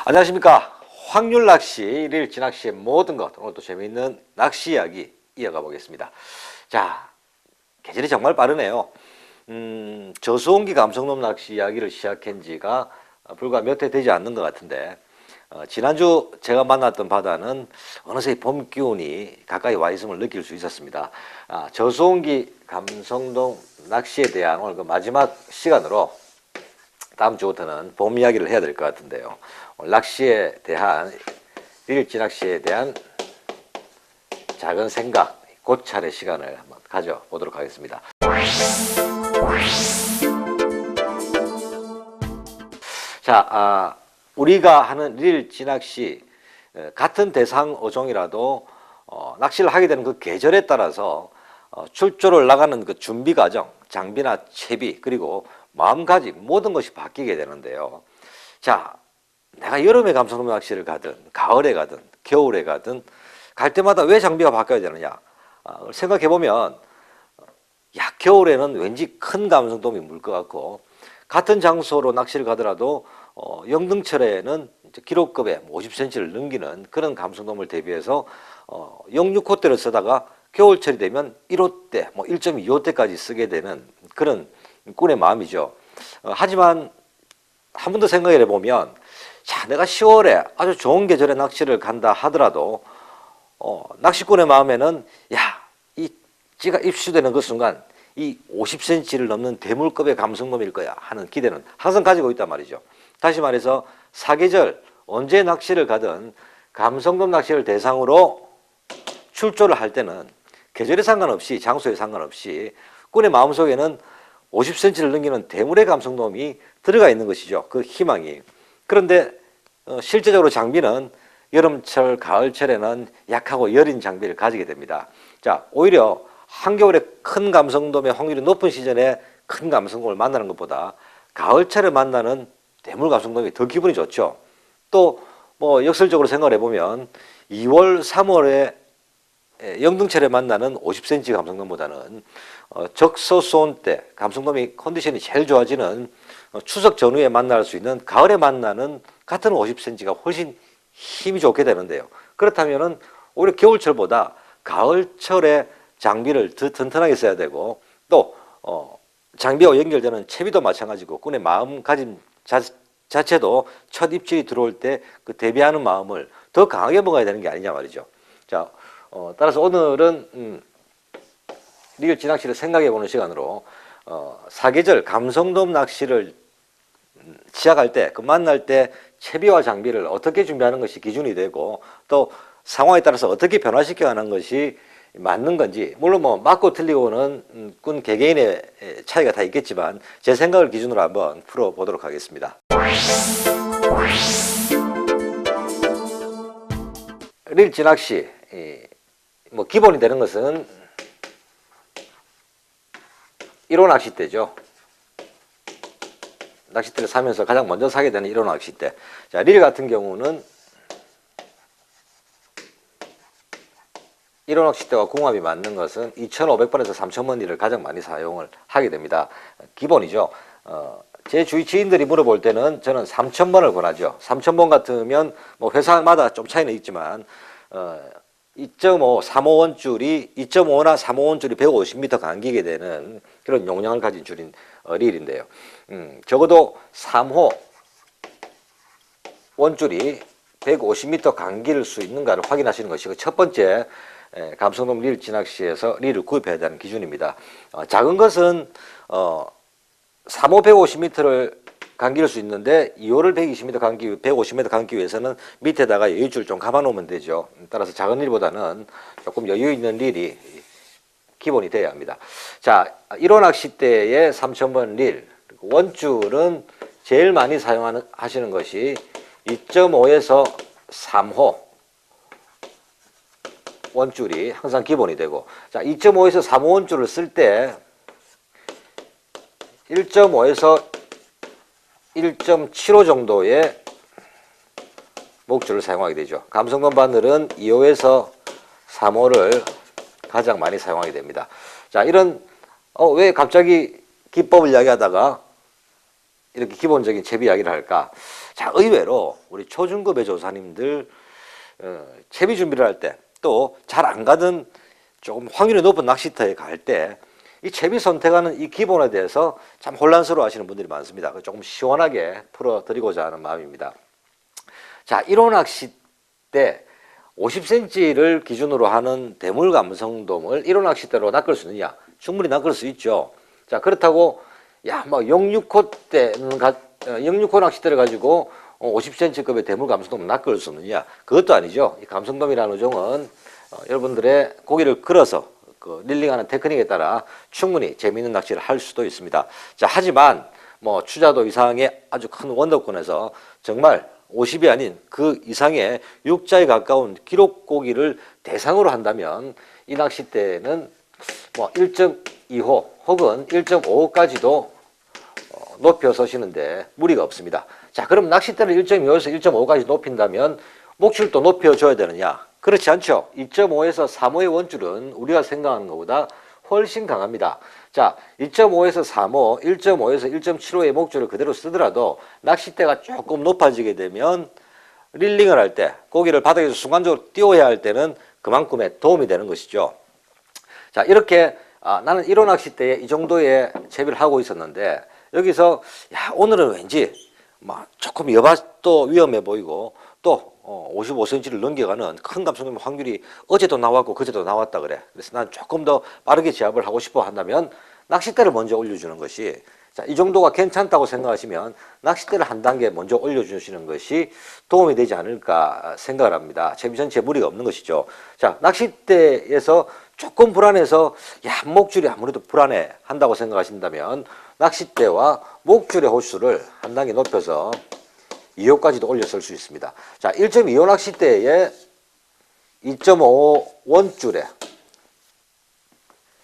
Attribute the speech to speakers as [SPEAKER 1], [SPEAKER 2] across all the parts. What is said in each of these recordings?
[SPEAKER 1] 안녕하십니까. 확률 낚시, 일일지 낚시의 모든 것. 오늘도 재미있는 낚시 이야기 이어가 보겠습니다. 자, 계절이 정말 빠르네요. 저수온기 감성돔 낚시 이야기를 시작한 지가 불과 몇 해 되지 않는 것 같은데, 지난주 제가 만났던 바다는 어느새 봄 기운이 가까이 와 있음을 느낄 수 있었습니다. 저수온기 감성돔 낚시에 대한 오늘 그 마지막 시간으로 다음 주부터는 봄 이야기를 해야 될 것 같은데요. 낚시에 대한, 일일지 낚시에 대한 작은 생각, 고찰의 시간을 한번 가져보도록 하겠습니다. 자, 우리가 하는 일일지 낚시, 같은 대상 어종이라도 낚시를 하게 되는 그 계절에 따라서 출조를 나가는 그 준비 과정, 장비나 채비, 그리고 마음가짐 모든 것이 바뀌게 되는데요. 자, 내가 여름에 감성돔 낚시를 가든 가을에 가든 겨울에 가든 갈 때마다 왜 장비가 바뀌어야 되느냐 생각해보면, 겨울에는 왠지 큰 감성돔이 물 것 같고, 같은 장소로 낚시를 가더라도 영등철에는 기록급에 50cm를 넘기는 그런 감성돔을 대비해서 0.6호대를 쓰다가 겨울철이 되면 1호대, 1.25대까지 쓰게 되는 그런 꾼의 마음이죠. 하지만 한 번 더 생각해 보면, 자, 내가 10월에 아주 좋은 계절에 낚시를 간다 하더라도 낚시꾼의 마음에는 이 찌가 입수되는 그 순간 이 50cm를 넘는 대물급의 감성돔일 거야 하는 기대는 항상 가지고 있단 말이죠. 다시 말해서 사계절 언제 낚시를 가든 감성돔 낚시를 대상으로 출조를 할 때는 계절에 상관없이, 장소에 상관없이 꾼의 마음속에는 50cm를 넘기는 대물의 감성돔이 들어가 있는 것이죠. 그 희망이. 그런데 실제적으로 장비는 여름철, 가을철에는 약하고 여린 장비를 가지게 됩니다. 자, 오히려 한겨울에 큰 감성돔의 확률이 높은 시즌에 큰 감성돔을 만나는 것보다 가을철에 만나는 대물 감성돔이 더 기분이 좋죠. 또 역설적으로 생각을 해보면 2월, 3월에 영등철에 만나는 50cm 감성돔보다는 적소수온 때 감성돔이 컨디션이 제일 좋아지는 추석 전후에 만날 수 있는 가을에 만나는 같은 50cm가 훨씬 힘이 좋게 되는데요. 그렇다면은 오히려 겨울철보다 가을철에 장비를 더 튼튼하게 써야 되고, 또 장비와 연결되는 채비도 마찬가지고 꾼의 마음가짐 자체도 첫 입질이 들어올 때 그 대비하는 마음을 더 강하게 먹어야 되는 게 아니냐 말이죠. 자, 따라서 오늘은 일일지 낚시를 생각해보는 시간으로 사계절 감성돔 낚시를 시작할 때, 그 만날 때 채비와 장비를 어떻게 준비하는 것이 기준이 되고, 또 상황에 따라서 어떻게 변화시켜 가는 것이 맞는 건지, 물론 맞고 틀리고는 꾼 개개인의 차이가 다 있겠지만 제 생각을 기준으로 한번 풀어보도록 하겠습니다. 일일지 낚시 기본이 되는 것은 1호 낚싯대죠. 낚싯대를 사면서 가장 먼저 사게 되는 1호 낚싯대. 자, 릴 같은 경우는 1호 낚싯대와 궁합이 맞는 것은 2,500번에서 3,000번 릴을 가장 많이 사용을 하게 됩니다. 기본이죠. 제 주위 지인들이 물어볼 때는 저는 3,000번을 권하죠. 3,000번 같으면 회사마다 좀 차이는 있지만 2.5, 3호 원줄이 2.5나 3호 원줄이 150m 감기게 되는 그런 용량을 가진 줄인 릴인데요. 적어도 3호 원줄이 150m 감길 수 있는가를 확인하시는 것이 첫 번째 감성돔 일일지 낚시에서 릴을 구입해야 되는 기준입니다. 작은 것은 3호 150m를 감길 수 있는데 2호를 150m 감기 위해서는 밑에다가 여유줄 좀 감아 놓으면 되죠. 따라서 작은 릴보다는 조금 여유 있는 릴이 기본이 돼야 합니다. 자, 1호 낚싯대의 3,000번 릴, 원줄은 제일 많이 사용하시는 것이 2.5에서 3호 원줄이 항상 기본이 되고, 자, 2.5에서 3호 원줄을 쓸 때 1.5에서 1.75 정도의 목줄을 사용하게 되죠. 감성돔 바늘은 2호에서 3호를 가장 많이 사용하게 됩니다. 자, 이런 왜 갑자기 기법을 이야기하다가 이렇게 기본적인 채비 이야기를 할까? 자, 의외로 우리 초중급의 조사님들 채비 준비를 할 때 또 잘 안 가던 조금 확률이 높은 낚시터에 갈 때 이 채비 선택하는 이 기본에 대해서 참 혼란스러워 하시는 분들이 많습니다. 조금 시원하게 풀어드리고자 하는 마음입니다. 자, 1호 낚시 때 50cm를 기준으로 하는 대물 감성돔을 1호 낚싯대로 낚을 수 있느냐? 충분히 낚을 수 있죠. 자, 그렇다고 야, 뭐 065 낚싯대를 가지고 50cm급의 대물 감성돔을 낚을 수 있느냐? 그것도 아니죠. 이 감성돔이라는 어종은 여러분들의 고기를 걸어서 그 릴링하는 테크닉에 따라 충분히 재미있는 낚시를 할 수도 있습니다. 자, 하지만 뭐 추자도 이상의 아주 큰 원도권에서 정말 50이 아닌 그 이상의 6자에 가까운 기록 고기를 대상으로 한다면 이 낚싯대는 뭐 1.2호 혹은 1.5호까지도 높여 서시는데 무리가 없습니다. 자, 그럼 낚싯대를 1.2호에서 1.5까지 높인다면 목줄도 높여줘야 되느냐? 그렇지 않죠. 2.5에서 3호의 원줄은 우리가 생각하는 것보다 훨씬 강합니다. 자, 2.5에서 3호, 1.5에서 1.75의 목줄을 그대로 쓰더라도 낚싯대가 조금 높아지게 되면 릴링을 할 때 고기를 바닥에서 순간적으로 띄워야 할 때는 그만큼의 도움이 되는 것이죠. 자, 이렇게 나는 1호 낚싯대에 이 정도의 채비를 하고 있었는데 여기서 야, 오늘은 왠지 막 조금 여봐도 위험해 보이고 또 55cm를 넘겨가는 큰 감성돔 확률이 어제도 나왔고 그제도 나왔다 그래. 그래서 난 조금 더 빠르게 제압을 하고 싶어 한다면 낚싯대를 먼저 올려주는 것이, 자, 이 정도가 괜찮다고 생각하시면 낚싯대를 한 단계 먼저 올려주시는 것이 도움이 되지 않을까 생각을 합니다. 채비 전체에 무리가 없는 것이죠. 자, 낚싯대에서 조금 불안해서 야, 목줄이 아무래도 불안해 한다고 생각하신다면 낚싯대와 목줄의 호수를 한 단계 높여서 2호까지도 올려 쓸 수 있습니다. 자, 1.25 낚싯대에 2.5 원줄에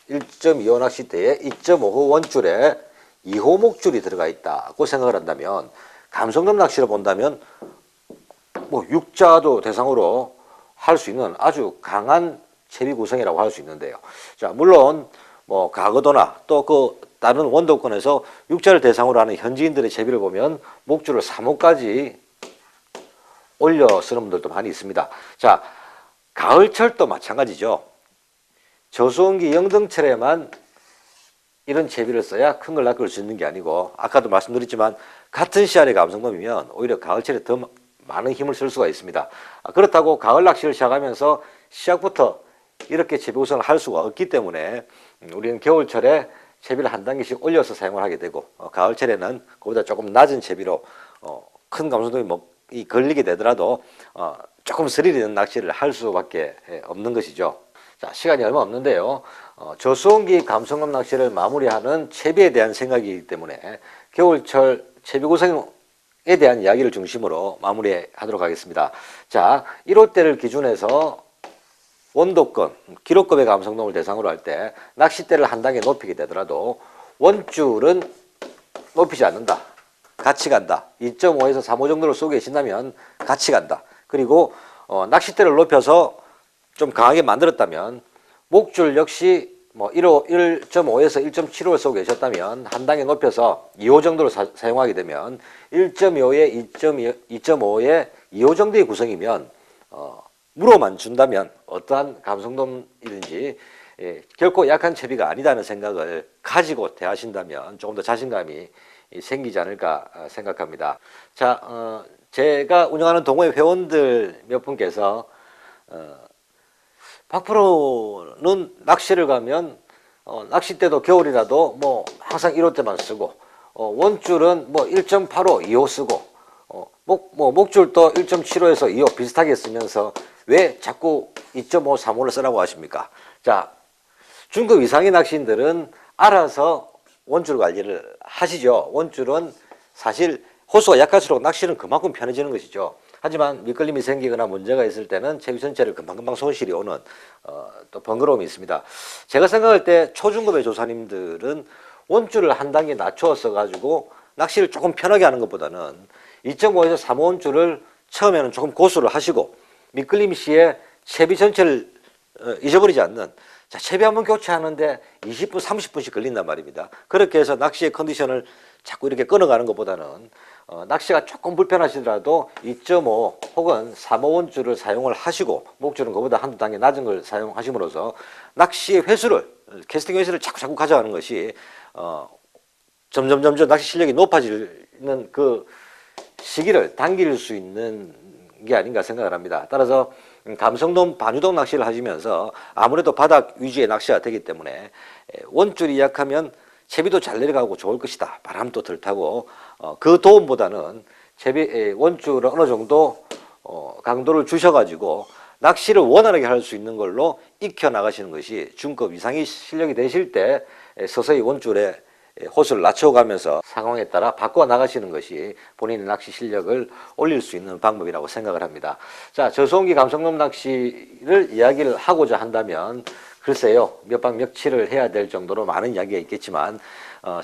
[SPEAKER 1] 1.25 낚싯대에 2.5호 원줄에 2호 목줄이 들어가 있다고 생각을 한다면 감성돔 낚시를 본다면 뭐 6자도 대상으로 할 수 있는 아주 강한 채비 구성이라고 할 수 있는데요. 자, 물론 뭐 가거도나 또 그 다른 원도권에서 6자를 대상으로 하는 현지인들의 채비를 보면 목줄을 3호까지 올려 쓰는 분들도 많이 있습니다. 자, 가을철도 마찬가지죠. 저수온기 영등철에만 이런 채비를 써야 큰 걸 낚을 수 있는 게 아니고, 아까도 말씀드렸지만 같은 씨알의 감성돔이면 오히려 가을철에 더 많은 힘을 쓸 수가 있습니다. 그렇다고 가을 낚시를 시작하면서 시작부터 이렇게 채비 구성을 할 수가 없기 때문에 우리는 겨울철에 채비를 한 단계씩 올려서 사용을 하게 되고, 가을철에는 그보다 조금 낮은 채비로 큰 감성돔이 걸리게 되더라도 조금 스릴 있는 낚시를 할 수밖에 없는 것이죠. 자, 시간이 얼마 없는데요. 저수온기 감성돔 낚시를 마무리하는 채비에 대한 생각이기 때문에 겨울철 채비 구성에 대한 이야기를 중심으로 마무리하도록 하겠습니다. 자, 1호대를 기준해서 원도권, 기록급의 감성돔을 대상으로 할 때 낚싯대를 한 단계 높이게 되더라도 원줄은 높이지 않는다. 같이 간다. 2.5에서 3호 정도를 쏘고 계신다면 같이 간다. 그리고 낚싯대를 높여서 좀 강하게 만들었다면 목줄 역시 뭐 1.5에서 1.75를 쏘고 계셨다면 한 단계 높여서 2호 정도로 사용하게 되면 1.25에 2.5에 2호 정도의 구성이면 물어만 준다면 어떠한 감성돔이든지 결코 약한 채비가 아니다는 생각을 가지고 대하신다면 조금 더 자신감이 생기지 않을까 생각합니다. 자, 제가 운영하는 동호회 회원들 몇 분께서 박 프로는 낚시를 가면 낚싯대도 겨울이라도 뭐 항상 1호대만 쓰고 원줄은 뭐 1.85, 2호 쓰고 목줄도 1.75에서 2호 비슷하게 쓰면서 왜 자꾸 2.5, 3호를 쓰라고 하십니까? 자, 중급 이상의 낚시인들은 알아서 원줄 관리를 하시죠. 원줄은 사실 호수가 약할수록 낚시는 그만큼 편해지는 것이죠. 하지만 미끌림이 생기거나 문제가 있을 때는 채비 전체를 금방금방 손실이 오는 또 번거로움이 있습니다. 제가 생각할 때 초중급의 조사님들은 원줄을 한 단계 낮추어서 가지고 낚시를 조금 편하게 하는 것보다는 2.5에서 3호 원줄을 처음에는 조금 고수를 하시고 미끌림 시에 채비 전체를 잊어버리지 않는, 자, 채비 한번 교체하는데 20분, 30분씩 걸린단 말입니다. 그렇게 해서 낚시의 컨디션을 자꾸 이렇게 끊어가는 것보다는 낚시가 조금 불편하시더라도 2.5 혹은 3호 원줄을 사용을 하시고 목줄은 그보다 한두 단계 낮은 걸 사용하심으로써 낚시의 횟수를 캐스팅 횟수를 자꾸 가져가는 것이 점점 낚시 실력이 높아지는 그 시기를 당길 수 있는 게 아닌가 생각을 합니다. 따라서 감성돔, 반유동 낚시를 하시면서 아무래도 바닥 위주의 낚시가 되기 때문에 원줄이 약하면 채비도 잘 내려가고 좋을 것이다. 바람도 덜 타고 그 도움보다는 원줄을 어느 정도 강도를 주셔가지고 낚시를 원활하게 할 수 있는 걸로 익혀 나가시는 것이 중급 이상의 실력이 되실 때 서서히 원줄에 호수를 낮춰가면서 상황에 따라 바꿔 나가시는 것이 본인의 낚시 실력을 올릴 수 있는 방법이라고 생각을 합니다. 자, 저소음기 감성돔 낚시를 이야기를 하고자 한다면 글쎄요, 몇 박 며칠을 해야 될 정도로 많은 이야기가 있겠지만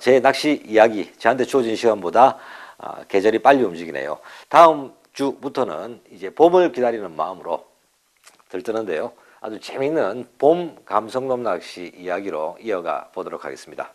[SPEAKER 1] 제 낚시 이야기, 저한테 주어진 시간보다 계절이 빨리 움직이네요. 다음 주부터는 이제 봄을 기다리는 마음으로 들뜨는데요. 아주 재미있는 봄 감성돔 낚시 이야기로 이어가 보도록 하겠습니다.